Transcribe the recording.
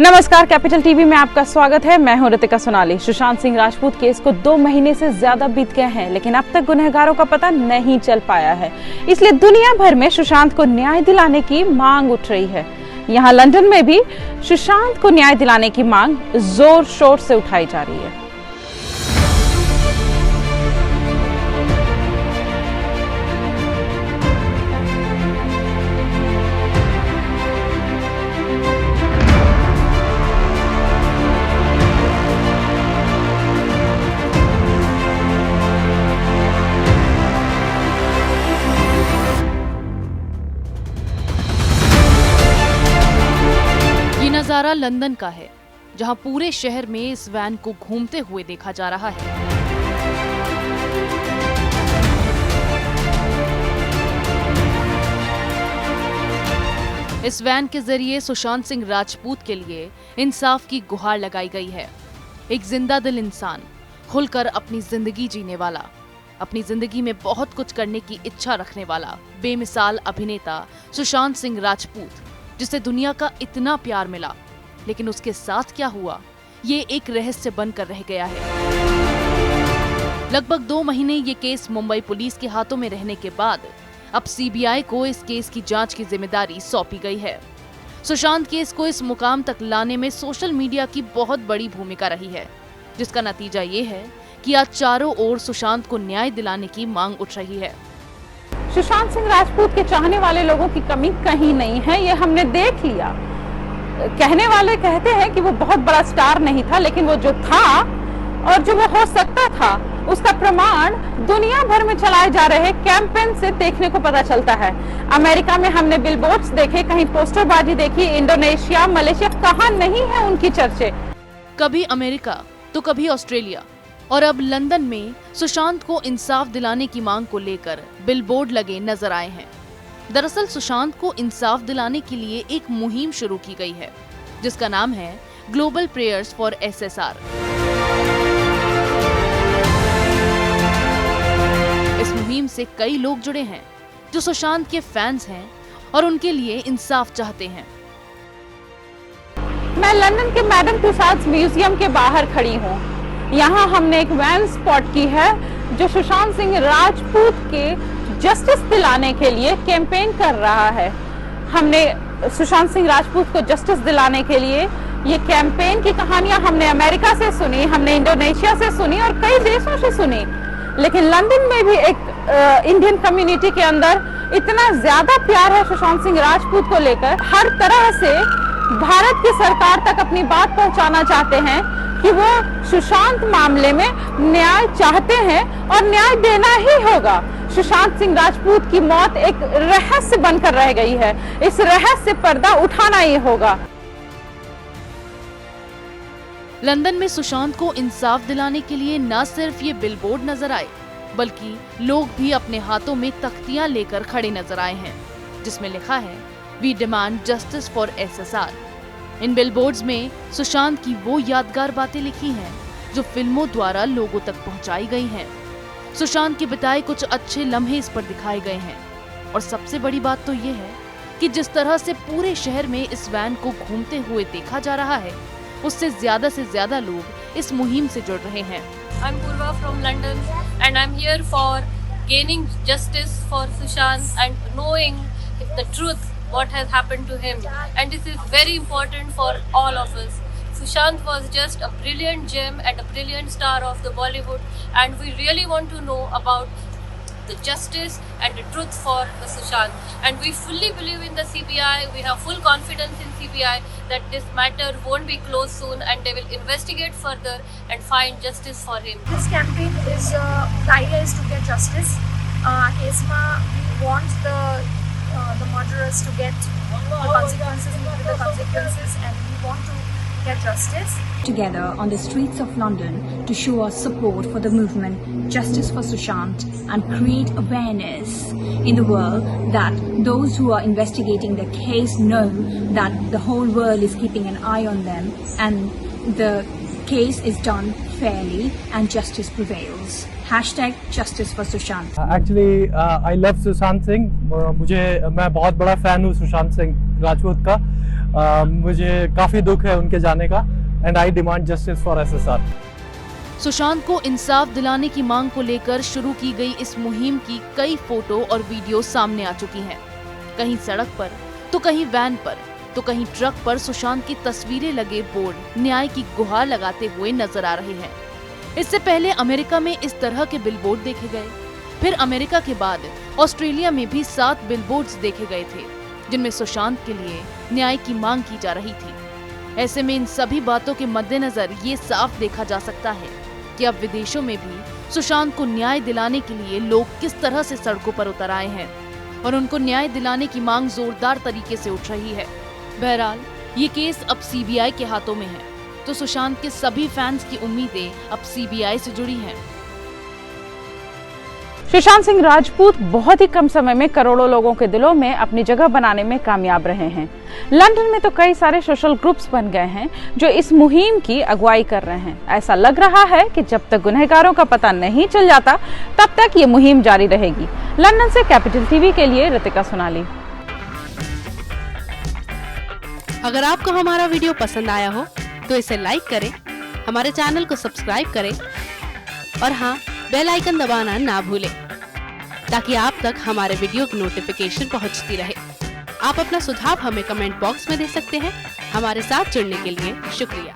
नमस्कार, capital TV में आपका स्वागत है। मैं हूं रितिका सोनाली। सुशांत सिंह राजपूत केस को 2 महीने से ज्यादा बीत गए हैं, लेकिन अब तक गुनहगारों का पता नहीं चल पाया है। इसलिए दुनिया भर में सुशांत को न्याय दिलाने की मांग उठ रही है। यहाँ लंदन में भी सुशांत को न्याय दिलाने की मांग जोर शोर से उठाई जा रही है। नजारा लंदन का है, जहां पूरे शहर में इस वैन को घूमते हुए देखा जा रहा है। इस वैन के जरिए सुशांत सिंह राजपूत के लिए इंसाफ की गुहार लगाई गई है। एक जिंदा दिल इंसान, खुलकर अपनी जिंदगी जीने वाला, अपनी जिंदगी में बहुत कुछ करने की इच्छा रखने वाला बेमिसाल अभिनेता सुशांत सिंह राजपूत, जिसे दुनिया का इतना प्यार मिला, लेकिन उसके साथ क्या हुआ ये एक रहस्य बनकर रह गया है। लगभग 2 महीने ये केस मुंबई पुलिस के हाथों में रहने के बाद अब सीबीआई को इस केस की जांच की जिम्मेदारी सौंपी गई है। सुशांत केस को इस मुकाम तक लाने में सोशल मीडिया की बहुत बड़ी भूमिका रही है, जिसका नतीजा ये है कि आज चारों ओर सुशांत को न्याय दिलाने की मांग उठ रही है। सुशांत सिंह राजपूत के चाहने वाले लोगों की कमी कहीं नहीं है, ये हमने देख लिया। कहने वाले कहते हैं कि वो बहुत बड़ा स्टार नहीं था, लेकिन वो जो था और जो वो हो सकता था, उसका प्रमाण दुनिया भर में चलाए जा रहे कैंपेन से देखने को पता चलता है। अमेरिका में हमने बिलबोर्ड्स देखे, कहीं पोस्टरबाजी देखी, इंडोनेशिया, मलेशिया, कहां नहीं है उनकी चर्चे। कभी अमेरिका तो कभी ऑस्ट्रेलिया, और अब लंदन में सुशांत को इंसाफ दिलाने की मांग को लेकर बिलबोर्ड लगे नजर आए हैं। दरअसल सुशांत को इंसाफ दिलाने के लिए एक मुहिम शुरू की गई है, जिसका नाम है ग्लोबल प्रेयर्स फॉर एसएसआर। इस मुहिम से कई लोग जुड़े हैं जो सुशांत के फैंस हैं और उनके लिए इंसाफ चाहते हैं। मैं लंदन के मैडम तुसाड्स म्यूजियम के बाहर खड़ी हूँ। यहाँ हमने एक वैन स्पॉट की है जो सुशांत सिंह राजपूत के जस्टिस दिलाने के लिए कैंपेन कर रहा है। हमने सुशांत सिंह राजपूत को जस्टिस दिलाने के लिए ये कैंपेन की कहानियां हमने अमेरिका से सुनी, हमने इंडोनेशिया से सुनी और कई देशों से सुनी, लेकिन लंदन में भी एक इंडियन कम्युनिटी के अंदर इतना ज्यादा प्यार है सुशांत सिंह राजपूत को लेकर। हर तरह से भारत की सरकार तक अपनी बात पहुंचाना चाहते हैं कि वो सुशांत मामले में न्याय चाहते हैं और न्याय देना ही होगा। सुशांत सिंह राजपूत की मौत एक रहस्य बनकर रह गई है, इस रहस्य से पर्दा उठाना ही होगा। लंदन में सुशांत को इंसाफ दिलाने के लिए न सिर्फ ये बिलबोर्ड नजर आए, बल्कि लोग भी अपने हाथों में तख्तियां लेकर खड़े नजर आए हैं, जिसमें लिखा है we demand justice for SSR. इन बिलबोर्ड्स में सुशांत की वो यादगार बातें लिखी हैं जो फिल्मों द्वारा लोगों तक पहुंचाई गई हैं। सुशांत के बिताए कुछ अच्छे लम्हे इस पर दिखाए गए हैं, और सबसे बड़ी बात तो ये है कि जिस तरह से पूरे शहर में इस वैन को घूमते हुए देखा जा रहा है, उससे ज्यादा लोग इस मुहिम से जुड़ रहे हैं। I'm Purva from London and I'm here for gaining justice for Sushant and knowing the truth what has happened to him, and this is very important for all of us. Sushant was just a brilliant gem and a brilliant star of the Bollywood, and we really want to know about the justice and the truth for Sushant, and we fully believe in the CBI. We have full confidence in CBI that this matter won't be closed soon, and they will investigate further and find justice for him. This campaign is the idea is to get justice. Case we want the murderers to get the consequences, live with the consequences, and we want to get justice. Together on the streets of London to show our support for the movement Justice for Sushant and create awareness in the world that those who are investigating the case know that the whole world is keeping an eye on them and the case is done fairly and justice prevails. #Justice for Sushant. Actually, I love Sushant Singh. मैं बहुत बड़ा fan हूँ सुशांत सिंह राजपूत का मुझे काफ़ी दुख है उनके जाने का, and I demand justice for SSR। Sushant को इंसाफ दिलाने की मांग को लेकर शुरू की गई इस मुहिम की कई फोटो और वीडियो सामने आ चुकी हैं। कहीं सड़क पर, तो कहीं वैन पर, तो कहीं ट्रक पर सुशांत की तस्वीरें लगे बोर्ड न्याय की गुहार लगाते हुए नजर आ रहे हैं। इससे पहले अमेरिका में इस तरह के बिलबोर्ड देखे गए, फिर अमेरिका के बाद ऑस्ट्रेलिया में भी 7 बिलबोर्ड्स देखे गए थे, जिनमें सुशांत के लिए न्याय की मांग की जा रही थी। ऐसे में इन सभी बातों के मद्देनजर ये साफ देखा जा सकता है कि अब विदेशों में भी सुशांत को न्याय दिलाने के लिए लोग किस तरह से सड़कों पर उतर आए हैं और उनको न्याय दिलाने की मांग जोरदार तरीके से उठ रही है। बहरहाल ये केस अब CBI के हाथों में है, तो सुशांत के सभी फैंस की उम्मीदें अब CBI से जुड़ी हैं। सुशांत सिंह राजपूत बहुत ही कम समय में करोड़ों लोगों के दिलों में अपनी जगह बनाने में कामयाब रहे हैं। लंदन में तो कई सारे सोशल ग्रुप्स बन गए हैं जो इस मुहिम की अगुवाई कर रहे हैं। ऐसा लग रहा है कि जब तक गुनहगारों का पता नहीं चल जाता तब तक ये मुहिम जारी रहेगी। लंदन से कैपिटल टीवी के लिए रितिका सोनाली। अगर आपको हमारा वीडियो पसंद आया हो तो इसे लाइक करें, हमारे चैनल को सब्सक्राइब करें और हाँ, बेल आइकन दबाना ना भूलें ताकि आप तक हमारे वीडियो की नोटिफिकेशन पहुंचती रहे। आप अपना सुझाव हमें कमेंट बॉक्स में दे सकते हैं। हमारे साथ जुड़ने के लिए शुक्रिया।